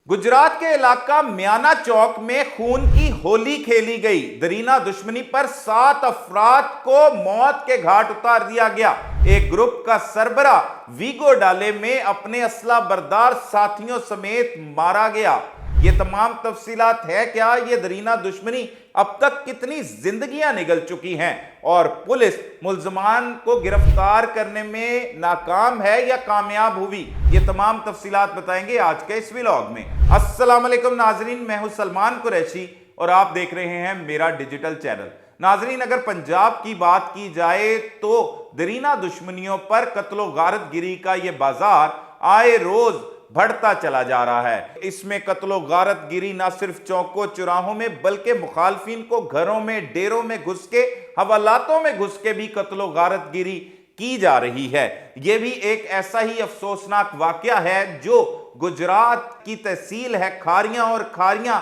गुजरात के इलाका म्याना चौक में खून की होली खेली गई। दरीना दुश्मनी पर 7 अफराद को मौत के घाट उतार दिया गया। एक ग्रुप का सरबरा वीगो डाले में अपने असला बरदार साथियों समेत मारा गया। ये तमाम तफसीलात है क्या, ये दरीना दुश्मनी अब तक कितनी जिंदगियां निगल चुकी हैं और पुलिस मुल्जमान को गिरफ्तार करने में नाकाम है या कामयाब हुई, ये तमाम तफसीलात बताएंगे आज के इस व्लॉग में। अस्सलाम वालेकुम नाजरीन, मैं हूं सलमान कुरैशी और आप देख रहे हैं मेरा डिजिटल चैनल। नाजरीन, अगर पंजाब की बात की जाए तो दरीना दुश्मनियों पर कत्लो गारत गिरी का ये बाजार आए रोज बढ़ता चला जा रहा है। इसमें कत्लो गारत गिरी ना सिर्फ चौकों चौराहों में बल्कि मुखालफिन को घरों में डेरों में घुस के हवालातों में घुस के भी कत्लो गारत गिरी की जा रही है। यह भी एक ऐसा ही अफसोसनाक वाकया है जो गुजरात की तहसील है खारियां और खारियां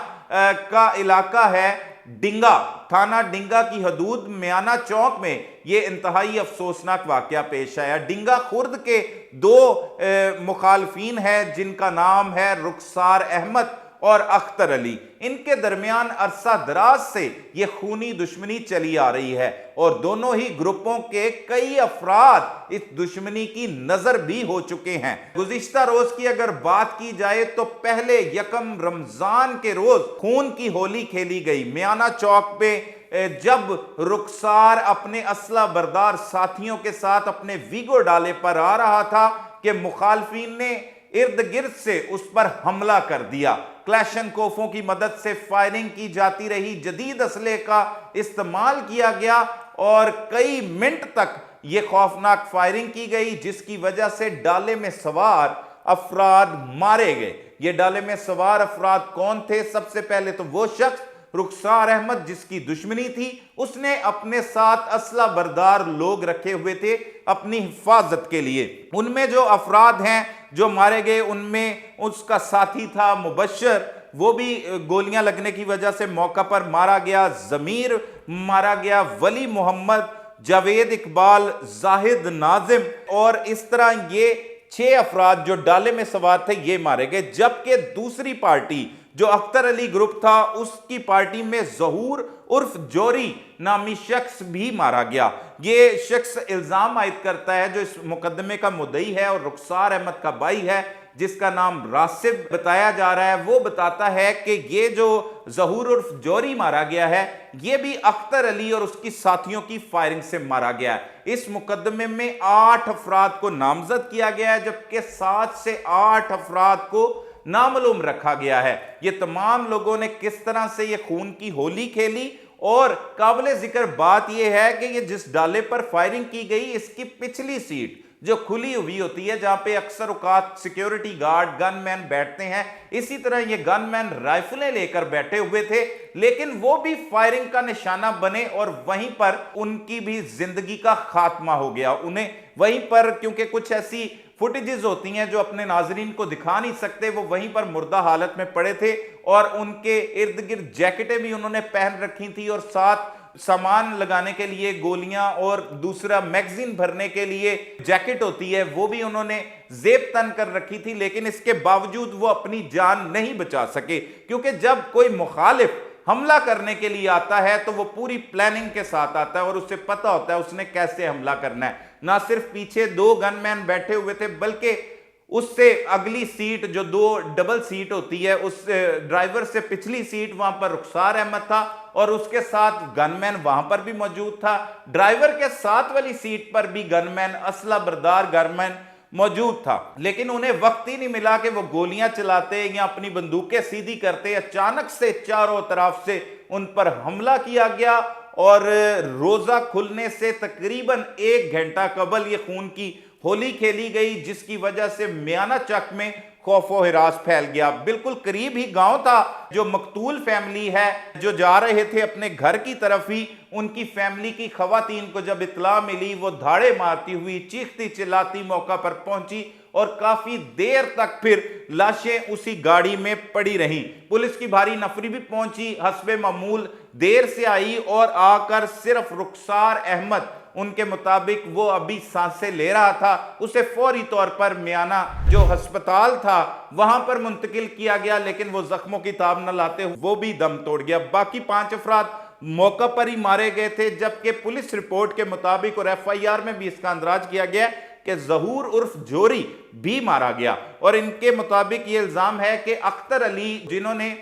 का इलाका है डिंगा, थाना डिंगा की हदूद म्याना चौक में ये इंतहाई अफसोसनाक वाकया पेश आया। डिंगा खुर्द के दो मुखालफीन है जिनका नाम है रुखसार अहमद और अख्तर अली। इनके दरमियान अरसा दराज से ये खूनी दुश्मनी चली आ रही है और दोनों ही ग्रुपों के कई अफराद इस दुश्मनी की नजर भी हो चुके हैं। गुज़िश्ता रोज की अगर बात की जाए तो पहले यकम रमजान के रोज खून की होली खेली गई। म्याना चौक पे जब रुखसार अपने असला बरदार साथियों के साथ अपने वीगो डाले पर आ रहा था कि मुखालफीन ने इर्द गिर्द से उस पर हमला कर दिया। क्लैशनकोफों की मदद से फायरिंग की जाती रही, जदीद असले का इस्तेमाल किया गया और कई मिनट तक यह खौफनाक फायरिंग की गई जिसकी वजह से डाले में सवार अफराद मारे गए। ये डाले में सवार अफराद कौन थे? सबसे पहले तो वो शख्स रुखसार अहमद जिसकी दुश्मनी थी, उसने अपने साथ असला बरदार लोग रखे हुए थे अपनी हिफाजत के लिए। उनमें जो अफराद हैं जो मारे गए उनमें उसका साथी था मुबश्शिर, वो भी गोलियां लगने की वजह से मौका पर मारा गया। जमीर मारा गया, वली मोहम्मद, जावेद इकबाल, जाहिद नाजिम और इस तरह ये 6 अफराद जो डाले में सवार थे ये मारे गए। जबकि दूसरी पार्टी जो अख्तर अली ग्रुप था उसकी पार्टी में जहूर उर्फ जोरी नामी शख्स भी मारा गया। ये शख्स इल्जाम आयद करता है, जो इस मुकदमे का मुद्दई है और रुखसार अहमद का भाई है जिसका नाम रासिब बताया जा रहा है, वो बताता है कि ये जो जहूर उर्फ जोरी मारा गया है ये भी अख्तर अली और उसकी साथियों की फायरिंग से मारा गया है। इस मुकदमे में 8 अफराद को नामजद किया गया है जबकि 7 से 8 अफराद को नामालूम रखा गया है। ये तमाम लोगों ने किस तरह से ये खून की होली खेली और काबिल जिक्र बात यह है कि ये जिस डाले पर फायरिंग की गई इसकी पिछली सीट जो खुली हुई होती है जहां पे अक्सर औकात सिक्योरिटी गार्ड गनमैन बैठते हैं, इसी तरह ये गनमैन राइफलें लेकर बैठे हुए थे, लेकिन वो भी फायरिंग का निशाना बने और वहीं पर उनकी भी जिंदगी का खात्मा हो गया। उन्हें वहीं पर, क्योंकि कुछ ऐसी फुटेजेस होती हैं जो अपने नाजरीन को दिखा नहीं सकते, वो वहीं पर मुर्दा हालत में पड़े थे और उनके इर्द गिर्द जैकेटें भी उन्होंने पहन रखी थी और साथ सामान लगाने के लिए गोलियां और दूसरा मैगजीन भरने के लिए जैकेट होती है वो भी उन्होंने जेब तन कर रखी थी। लेकिन इसके बावजूद वो अपनी जान नहीं बचा सके, क्योंकि जब कोई मुखालिफ हमला करने के लिए आता है तो वो पूरी प्लानिंग के साथ आता है और उसे पता होता है उसने कैसे हमला करना है। ना सिर्फ पीछे 2 गनमैन बैठे हुए थे बल्कि उससे अगली सीट जो 2 डबल सीट होती है उस ड्राइवर से पिछली सीट वहां पर रुखसार अहमद था और उसके साथ गनमैन वहां पर भी मौजूद था। ड्राइवर के साथ वाली सीट पर भी गनमैन, असला बरदार गनमैन मौजूद था, लेकिन उन्हें वक्त ही नहीं मिला कि वो गोलियां चलाते या अपनी बंदूकें सीधी करते। अचानक से चारों तरफ से उन पर हमला किया गया और रोजा खुलने से तकरीबन 1 घंटा कबल ये खून की होली खेली गई जिसकी वजह से म्याना चक में खौफो हिरास फैल गया। बिल्कुल करीब ही गांव था। जो मकतूल फैमिली है जो जा रहे थे अपने घर की तरफ ही, उनकी फैमिली की खवातीन को जब इत्तला मिली वो धाड़े मारती हुई चीखती चिल्लाती मौका पर पहुंची और काफी देर तक फिर लाशें उसी गाड़ी में पड़ी रहीं। पुलिस की भारी नफरी भी पहुंची, हस्बे मामूल देर से आई और आकर सिर्फ रुखसार अहमद ان کے مطابق وہ ابھی سانسیں لے رہا تھا، اسے فوری طور پر میانہ جو ہسپتال تھا وہاں پر منتقل کیا گیا، لیکن وہ زخموں کی تاب نہ لاتے وہ بھی دم توڑ گیا۔ باقی 5 افراد موقع پر ہی مارے گئے تھے، جبکہ پولیس رپورٹ کے مطابق اور ایف آئی آر میں بھی اس کا اندراج کیا گیا کہ ظہور عرف جوری بھی مارا گیا، اور ان کے مطابق یہ الزام ہے کہ اختر علی جنہوں نے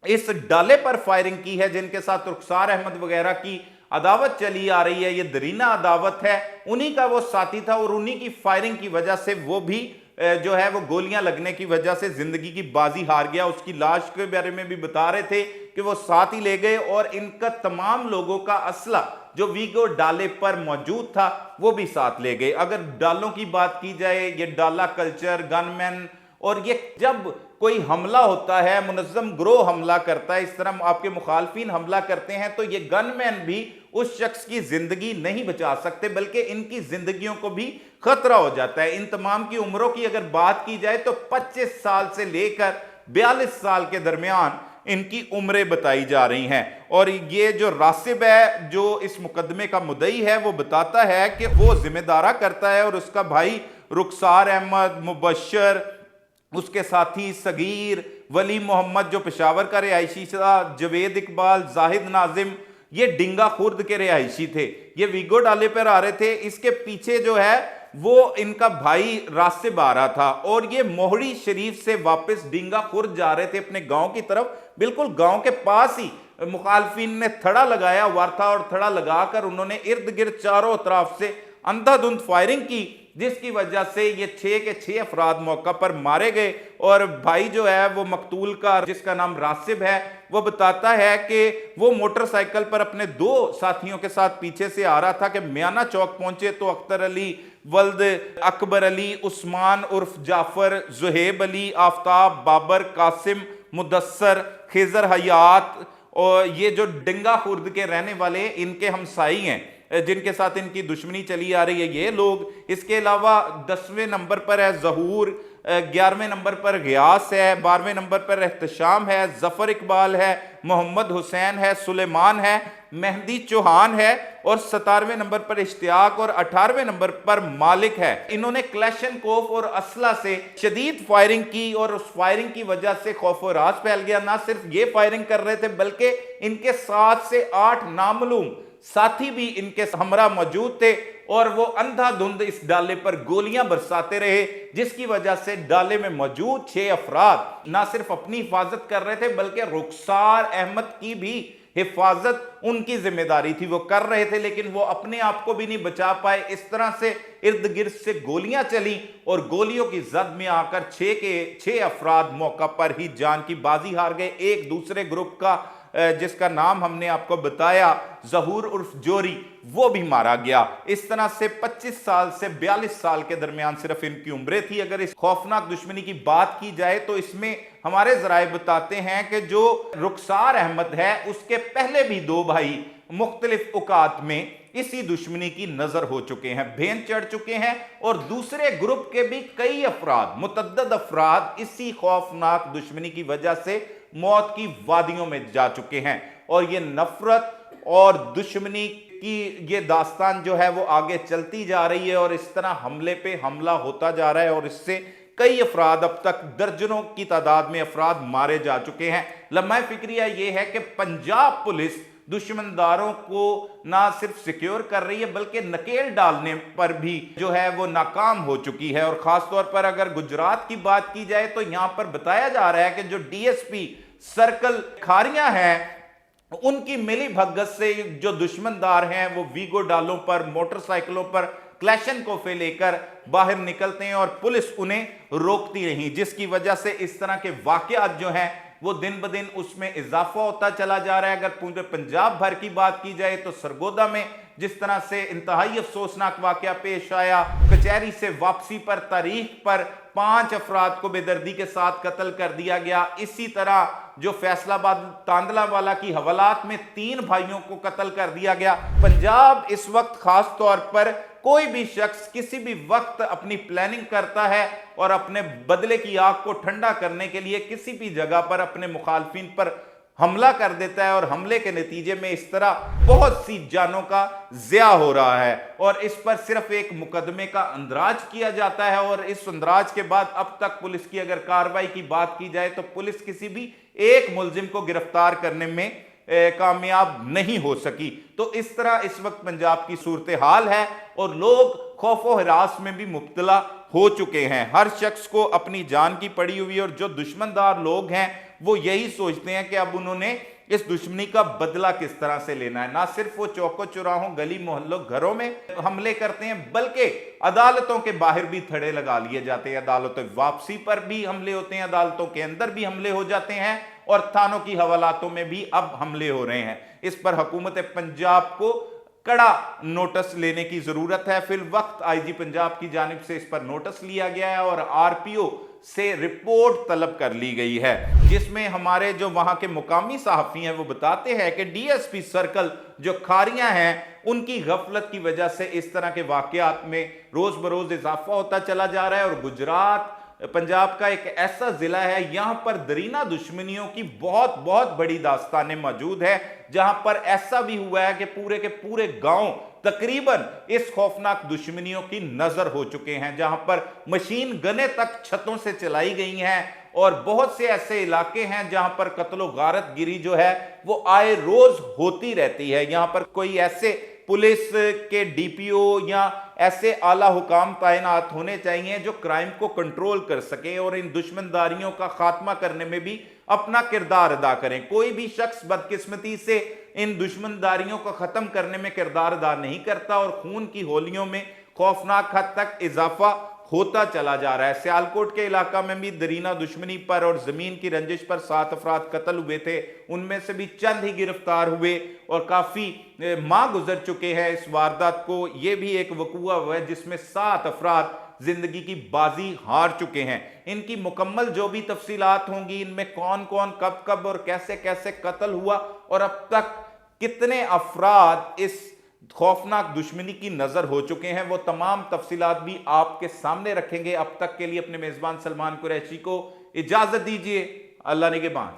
اس ڈالے پر فائرنگ کی ہے، جن کے ساتھ رخسار احمد وغیرہ کی عداوت چلی آ رہی ہے، یہ درینہ عداوت ہے، انہی کا وہ ساتھی تھا، اور انہی کی فائرنگ کی وجہ سے وہ بھی جو ہے وہ گولیاں لگنے کی وجہ سے زندگی کی بازی ہار گیا۔ اس کی لاش کے بارے میں بھی بتا رہے تھے کہ وہ ساتھ ہی لے گئے، اور ان کا تمام لوگوں کا اسلحہ جو ویگو ڈالے پر موجود تھا وہ بھی ساتھ لے گئے۔ اگر ڈالوں کی بات کی جائے، یہ ڈالا کلچر، گن مین، اور یہ جب کوئی حملہ ہوتا ہے، منظم گروہ حملہ کرتا ہے، اس طرح آپ کے مخالفین حملہ کرتے ہیں، تو یہ گن مین بھی اس شخص کی زندگی نہیں بچا سکتے، بلکہ ان کی زندگیوں کو بھی خطرہ ہو جاتا ہے۔ ان تمام کی عمروں کی اگر بات کی جائے تو 25 سال سے لے کر 42 سال کے درمیان ان کی عمریں بتائی جا رہی ہیں۔ اور یہ جو راسب ہے، جو اس مقدمے کا مدعی ہے، وہ بتاتا ہے کہ وہ ذمہ دارہ کرتا ہے، اور اس کا بھائی رخسار احمد، مبشر، اس کے ساتھی صغیر، ولی محمد جو پشاور کا رہائشی تھا، جوید اقبال، زاہد ناظم، یہ ڈنگا خورد کے رہائشی تھے، یہ ویگو ڈالے پر آ رہے تھے۔ اس کے پیچھے جو ہے وہ ان کا بھائی راسب آ رہا تھا، اور یہ موہڑی شریف سے واپس ڈنگا خورد جا رہے تھے اپنے گاؤں کی طرف۔ بالکل گاؤں کے پاس ہی مخالفین نے تھڑا لگایا ہوا تھا، اور تھڑا لگا کر انہوں نے ارد گرد چاروں اطراف سے اندھا دھند فائرنگ کی، جس کی وجہ سے یہ 6 کے 6 افراد موقع پر مارے گئے۔ اور بھائی جو ہے وہ مقتول کا، جس کا نام راسب ہے، وہ بتاتا ہے کہ وہ موٹر سائیکل پر اپنے 2 ساتھیوں کے ساتھ پیچھے سے آ رہا تھا کہ میانہ چوک پہنچے تو اختر علی، ولد اکبر علی، عثمان عرف جعفر، زہیب علی، آفتاب، بابر، قاسم، مدثر، خضر حیات، اور یہ جو ڈنگا خورد کے رہنے والے ان کے ہمسائی ہیں جن کے ساتھ ان کی دشمنی چلی آ رہی ہے، یہ لوگ۔ اس کے علاوہ 10ویں نمبر پر ہے ظہور، 11ویں نمبر پر غیاث ہے، 12ویں نمبر پر احتشام ہے، ظفر اقبال ہے، محمد حسین ہے، سلیمان ہے، مہدی چوہان ہے، اور 17ویں نمبر پر اشتیاق، اور 18ویں نمبر پر مالک ہے۔ انہوں نے کلیشن کوف اور اسلحہ سے شدید فائرنگ کی، اور اس فائرنگ کی وجہ سے خوف و ہراس پھیل گیا۔ نہ صرف یہ فائرنگ کر رہے تھے، بلکہ ان کے 7 سے 8 نامعلوم ساتھی بھی ان کے ہمراہ موجود تھے، اور وہ اندھا دھند اس ڈالے پر گولیاں برساتے رہے، جس کی وجہ سے ڈالے میں موجود 6 افراد نہ صرف اپنی حفاظت کر رہے تھے، بلکہ رخسار احمد کی بھی حفاظت ان کی ذمہ داری تھی، وہ کر رہے تھے، لیکن وہ اپنے آپ کو بھی نہیں بچا پائے۔ اس طرح سے ارد گرد سے گولیاں چلی، اور گولیوں کی زد میں آ کر 6 کے 6 افراد موقع پر ہی جان کی بازی ہار گئے۔ ایک دوسرے گروپ کا جس کا نام ہم نے آپ کو بتایا، ظہور عرف جوری، وہ بھی مارا گیا۔ اس طرح سے 25 سال سے 42 سال کے درمیان صرف ان کی عمریں تھی۔ اگر اس خوفناک دشمنی کی بات کی جائے تو اس میں ہمارے ذرائع بتاتے ہیں کہ جو رخسار احمد ہے، اس کے پہلے بھی 2 بھائی مختلف اوقات میں اسی دشمنی کی نظر ہو چکے ہیں، بھین چڑھ چکے ہیں، اور دوسرے گروپ کے بھی کئی افراد، متعدد افراد اسی خوفناک دشمنی کی وجہ سے موت کی وادیوں میں جا چکے ہیں۔ اور یہ نفرت اور دشمنی کی یہ داستان جو ہے وہ آگے چلتی جا رہی ہے، اور اس طرح حملے پہ حملہ ہوتا جا رہا ہے، اور اس سے کئی افراد، اب تک درجنوں کی تعداد میں افراد مارے جا چکے ہیں۔ لمحہ فکریہ یہ ہے کہ پنجاب پولیس دشمنداروں کو نہ صرف سیکیور کر رہی ہے، بلکہ نکیل ڈالنے پر بھی جو ہے وہ ناکام ہو چکی ہے۔ اور خاص طور پر اگر گجرات کی بات کی جائے تو یہاں پر بتایا جا رہا ہے کہ جو D S P circle Kharian ہیں، ان کی ملی بھگت سے جو دشمندار ہیں وہ ویگو ڈالوں پر، موٹر سائیکلوں پر کلیشن کوفے لے کر باہر نکلتے ہیں، اور پولیس انہیں روکتی نہیں، جس کی وجہ سے اس طرح کے واقعات جو ہیں وہ دن بدن اس میں اضافہ ہوتا چلا جا رہا ہے۔ اگر پورے پنجاب بھر کی بات کی جائے تو سرگودا میں جس طرح سے انتہائی افسوسناک واقعہ پیش آیا، کچہری سے واپسی پر تاریخ پر 5 افراد کو بے دردی کے ساتھ قتل کر دیا گیا، اسی طرح جو فیصل آباد تاندلہ والا کی حوالات میں 3 بھائیوں کو قتل کر دیا گیا۔ پنجاب اس وقت خاص طور پر کوئی بھی شخص کسی بھی وقت اپنی پلاننگ کرتا ہے، اور اپنے بدلے کی آگ کو ٹھنڈا کرنے کے لیے کسی بھی جگہ پر اپنے مخالفین پر हमला कर देता है और हमले के नतीजे में इस तरह बहुत सी जानों का ज़िया हो रहा है और इस पर सिर्फ एक मुकदमे का अंदराज किया जाता है। और इस अंदराज के बाद अब तक पुलिस की अगर कार्रवाई की बात की जाए तो पुलिस किसी भी एक मुलजिम को गिरफ्तार करने में कामयाब नहीं हो सकी। तो इस तरह इस वक्त पंजाब की सूरत हाल है और लोग खौफ व हिरास में भी मुब्तला हो चुके हैं। हर शख्स को अपनी जान की पड़ी हुई और जो दुश्मनदार लोग हैं वो यही सोचते हैं कि अब उन्होंने इस दुश्मनी का बदला किस तरह से लेना है। ना सिर्फ वो चौकों चौराहों गली मोहल्लों घरों में हमले करते हैं बल्कि अदालतों के बाहर भी थड़े लगा लिए जाते हैं, अदालतों वापसी पर भी हमले होते हैं, अदालतों के अंदर भी हमले हो जाते हैं और थानों की हवालातों में भी अब हमले हो रहे हैं। इस पर हुकूमत पंजाब को कड़ा नोटिस लेने की जरूरत है। फिल वक्त आईजी पंजाब की जानिब से इस पर नोटिस लिया गया है और आरपीओ से रिपोर्ट तलब कर ली गई है, जिसमें हमारे जो वहां के मुकामी सहाफी हैं वो बताते हैं कि डीएसपी सर्कल जो खारियां हैं उनकी गफलत की वजह से इस तरह के वाकयात में रोज बरोज इजाफा होता चला जा रहा है। और गुजरात पंजाब का एक ऐसा जिला है यहां पर दरीना दुश्मनियों की बहुत बहुत बड़ी दास्तानें मौजूद है, जहां पर ऐसा भी हुआ है कि पूरे के पूरे गांव तकरीबन इस खौफनाक दुश्मनियों की नजर हो चुके हैं, जहां पर मशीन गने तक छतों से चलाई गई हैं और बहुत से ऐसे इलाके हैं जहां पर कत्लो गारत गिरी जो है वो आए रोज होती रहती है। यहां पर कोई ऐसे पुलिस के डीपीओ या ऐसे आला हुकाम तैनात होने चाहिए जो क्राइम को कंट्रोल कर सके और इन दुश्मनदारियों का खात्मा करने में भी अपना किरदार अदा करें। कोई भी शख्स बदकिस्मती से इन दुश्मनदारियों को खत्म करने में किरदार अदा नहीं करता और खून की होलियों में खौफनाक हद तक इजाफा होता चला जा रहा है। सियालकोट के इलाका में भी दरीना दुश्मनी पर और जमीन की रंजिश पर 7 अफराद कत्ल हुए थे, उनमें से भी चंद ही गिरफ्तार हुए और काफी माह गुजर चुके हैं इस वारदात को। यह भी एक वकूआ हुआ है जिसमें 7 अफराद जिंदगी की बाजी हार चुके हैं। इनकी मुकम्मल जो भी तफसीलात होंगी, इनमें कौन कौन कब कब और कैसे कैसे कत्ल हुआ और अब तक कितने अफराद इस खौफनाक दुश्मनी की नजर हो चुके हैं, वो तमाम तफसीलात भी आपके सामने रखेंगे। अब तक के लिए अपने मेजबान सलमान कुरैशी को इजाजत दीजिए। अल्लाह निगहबान।